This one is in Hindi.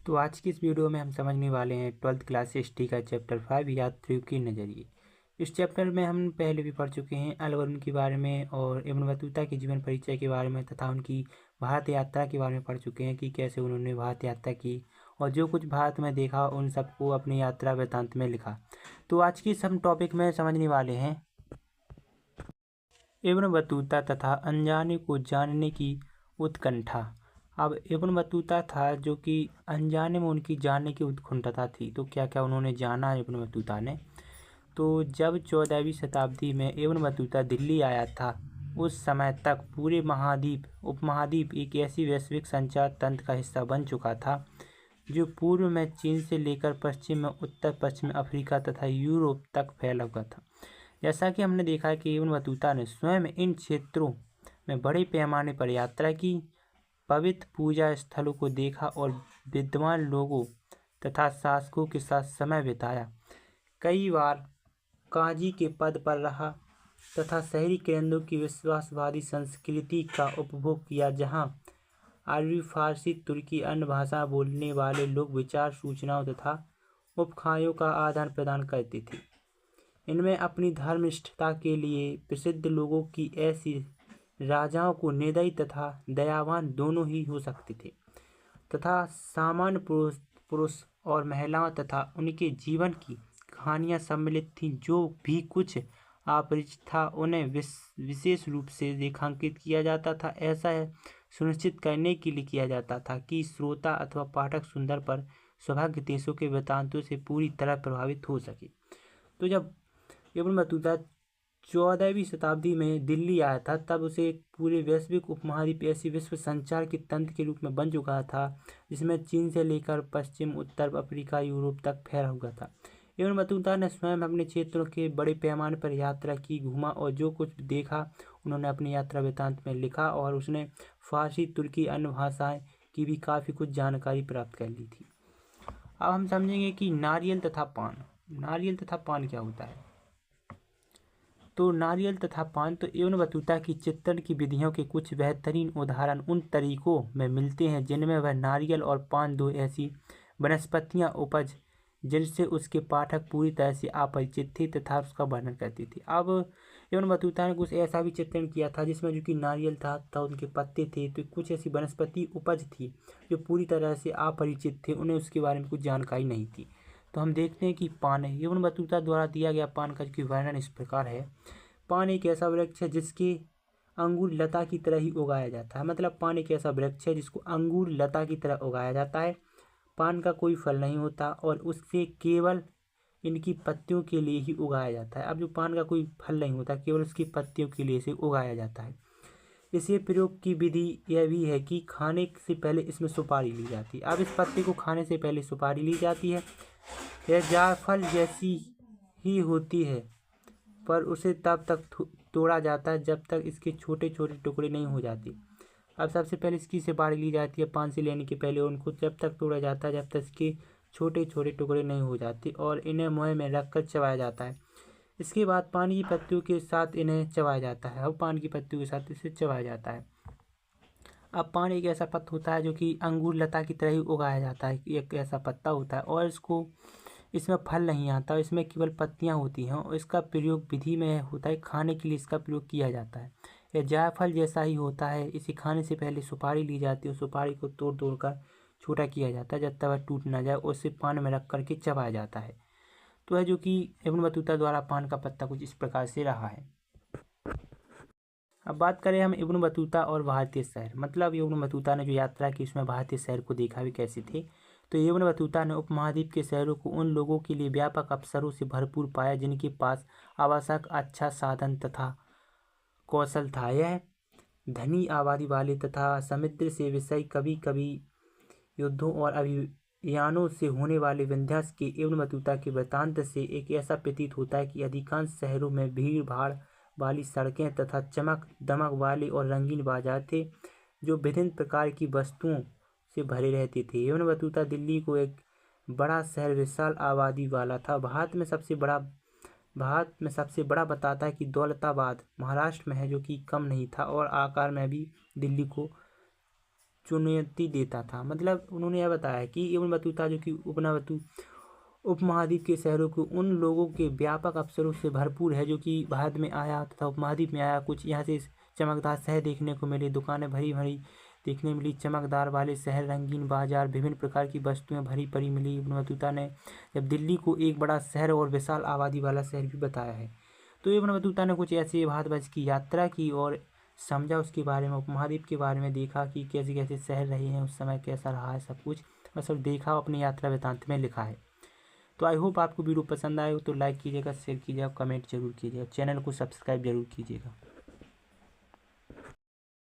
तो आज की इस वीडियो में हम समझने वाले हैं 12th क्लास हिस्ट्री का चैप्टर 5 यात्रियों के नज़रिए। इस चैप्टर में हम पहले भी पढ़ चुके हैं अलवरुण के बारे में और इब्न बतूता के जीवन परिचय के बारे में तथा उनकी भारत यात्रा के बारे में पढ़ चुके हैं कि कैसे उन्होंने भारत यात्रा की और जो कुछ भारत में देखा उन सबको अपनी यात्रा वृत्तांत में लिखा। तो आज की इस हम टॉपिक में समझने वाले हैं इब्न बतूता तथा अनजाने को जानने की उत्कंठा। अब इब्न बतूता था जो कि अनजाने में उनकी जानने की उत्कंठा थी। तो क्या क्या उन्होंने जाना इब्न बतूता ने। तो जब 14वीं शताब्दी में इब्न बतूता दिल्ली आया था उस समय तक पूरे उपमहाद्वीप एक ऐसी वैश्विक संचार तंत्र का हिस्सा बन चुका था जो पूर्व में चीन से लेकर पश्चिम में उत्तर पश्चिम अफ्रीका तथा यूरोप तक फैला हुआ था। जैसा कि हमने देखा है कि इब्न बतूता ने स्वयं इन क्षेत्रों में बड़े पैमाने पर यात्रा की, पवित्र पूजा स्थलों को देखा और विद्वान लोगों तथा शासकों के साथ समय बिताया। कई बार काजी के पद पर रहा तथा शहरी केंद्रों की विश्वासवादी संस्कृति का उपभोग किया, जहां अरबी, फारसी, तुर्की, अन्य भाषा बोलने वाले लोग विचार, सूचनाओं तथा उपखायों का आदान प्रदान करते थे। इनमें अपनी धर्मनिष्ठता के लिए प्रसिद्ध लोगों की ऐसी राजाओं को निर्दयी तथा दयावान दोनों ही हो सकते थे तथा सामान्य पुरुष और महिलाओं तथा उनके जीवन की कहानियां सम्मिलित थीं। जो भी कुछ अपरिचित था उन्हें विशेष रूप से रेखांकित किया जाता था। ऐसा सुनिश्चित करने के लिए किया जाता था कि श्रोता अथवा पाठक सुंदर पर सौभाग्य देशों के वृत्तांतों से पूरी तरह प्रभावित हो सके। तो जब इब्न बतूता 14वीं शताब्दी में दिल्ली आया था तब उसे पूरे वैश्विक उपमहाद्वीप ऐसी विश्व संचार के तंत्र के रूप में बन चुका था जिसमें चीन से लेकर पश्चिम, उत्तर अफ्रीका, यूरोप तक फैला हुआ था। इब्न बतूता ने स्वयं अपने क्षेत्रों के बड़े पैमाने पर यात्रा की, घूमा और जो कुछ देखा उन्होंने अपनी यात्रा वृत्तांत में लिखा और उसने फारसी, तुर्की, अन्य भाषाएं की भी काफ़ी कुछ जानकारी प्राप्त कर ली थी। अब हम समझेंगे कि नारियल तथा पान क्या होता है। तो नारियल तथा पान तो इब्न बतूता की चित्रण की विधियों के कुछ बेहतरीन उदाहरण उन तरीकों में मिलते हैं जिनमें वह नारियल और पान दो ऐसी वनस्पतियां उपज जिनसे उसके पाठक पूरी तरह से अपरिचित थे तथा उसका वर्णन करते थे। अब इब्न बतूता ने कुछ ऐसा भी चित्रण किया था जिसमें जो कि नारियल था उनके पत्ते थे, तो कुछ ऐसी वनस्पति उपज थी जो पूरी तरह से अपरिचित थे, उन्हें उसके बारे में कुछ जानकारी नहीं थी। तो हम देखते हैं कि पान है। इब्न बतूता द्वारा दिया गया पान का जो वर्णन इस प्रकार है। पान एक ऐसा वृक्ष है जिसके अंगूर लता की तरह ही उगाया जाता है। मतलब पान एक ऐसा वृक्ष है जिसको अंगूर लता की तरह उगाया जाता है। पान का कोई फल नहीं होता और उससे केवल इनकी पत्तियों के लिए ही उगाया जाता है। अब जो पान का कोई फल नहीं होता, केवल उसकी पत्तियों के लिए से उगाया जाता है। इसे प्रयोग की विधि यह भी है कि खाने से पहले इसमें सुपारी ली जाती है। अब इस पत्ते को खाने से पहले सुपारी ली जाती है। यह जायफल जैसी ही होती है पर उसे तब तक तोड़ा जाता है जब तक इसके छोटे छोटे टुकड़े नहीं हो जाते। अब सबसे पहले इसकी सुपारी ली जाती है पान से लेने के पहले, उनको जब तक तोड़ा जाता है जब तक इसके छोटे छोटे टुकड़े नहीं हो जाते और इन्हें मुंह में रखकर चबाया जाता है। इसके बाद पान की पत्तियों के साथ इन्हें चबाया जाता है और पान की पत्तियों के साथ इसे चबाया जाता है। अब पान एक ऐसा पत्ता होता है जो कि अंगूर लता की तरह ही उगाया जाता है। एक ऐसा पत्ता होता है और इसमें फल नहीं आता, इसमें केवल पत्तियां होती हैं और इसका प्रयोग विधि में होता है, खाने के लिए इसका प्रयोग किया जाता है। यह जायफल जैसा ही होता है। इसे खाने से पहले सुपारी ली जाती है, सुपारी को तोड़ तोड़ कर छोटा किया जाता है जब तक वह टूट ना जाए और उसे पान में रख करके चबाया जाता है। तो है जो कि इब्न बतूता द्वारा पान का पत्ता कुछ इस प्रकार से रहा है। अब बात करें हम इब्न बतूता और भारतीय शहर। मतलब इब्न बतूता ने जो यात्रा की उसमें भारतीय शहर को देखा भी कैसे थे। तो इब्न बतूता ने उपमहाद्वीप के शहरों को उन लोगों के लिए व्यापक अवसरों से भरपूर पाया जिनके पास आवश्यक अच्छा साधन तथा कौशल था। यह धनी आबादी वाले तथा समुद्र से विषय कभी कभी युद्धों और अभियानों से होने वाले विध्वंस के इब्न बतूता के वृत्तांत से एक ऐसा प्रतीत होता है कि अधिकांश शहरों में भीड़ भाड़ वाली सड़कें तथा चमक दमक वाले और रंगीन बाजार थे जो विभिन्न प्रकार की वस्तुओं से भरे रहते थे। इब्न बतूता दिल्ली को एक बड़ा शहर विशाल आबादी वाला था। भारत में सबसे बड़ा बताता है कि दौलताबाद महाराष्ट्र में है जो कि कम नहीं था और आकार में भी दिल्ली को चुनौती देता था। मतलब उन्होंने यह बताया कि इब्न बतूता जो कि उपमहाद्वीप के शहरों को उन लोगों के व्यापक अवसरों से भरपूर है जो कि भारत में आया तथा उपमहाद्वीप में आया। कुछ यहाँ से चमकदार शहर देखने को मिले, दुकानें भरी भरी देखने मिली, चमकदार वाले शहर, रंगीन बाजार, विभिन्न प्रकार की वस्तुएं भरी पड़ी मिली। इब्न बतूता ने जब दिल्ली को एक बड़ा शहर और विशाल आबादी वाला शहर भी बताया है। तो इब्न बतूता ने कुछ ऐसे भारतवर्ष की यात्रा की और समझा उसके बारे में, उपमहाद्वीप के बारे में देखा कि कैसे कैसे शहर रहे हैं उस समय, कैसा रहा है सब कुछ, मतलब देखा, अपनी यात्रा वृतांत में लिखा है। तो आई होप आपको वीडियो पसंद आए हो तो लाइक कीजिएगा, शेयर कीजिएगा, कमेंट जरूर कीजिएगा, चैनल को सब्सक्राइब जरूर कीजिएगा।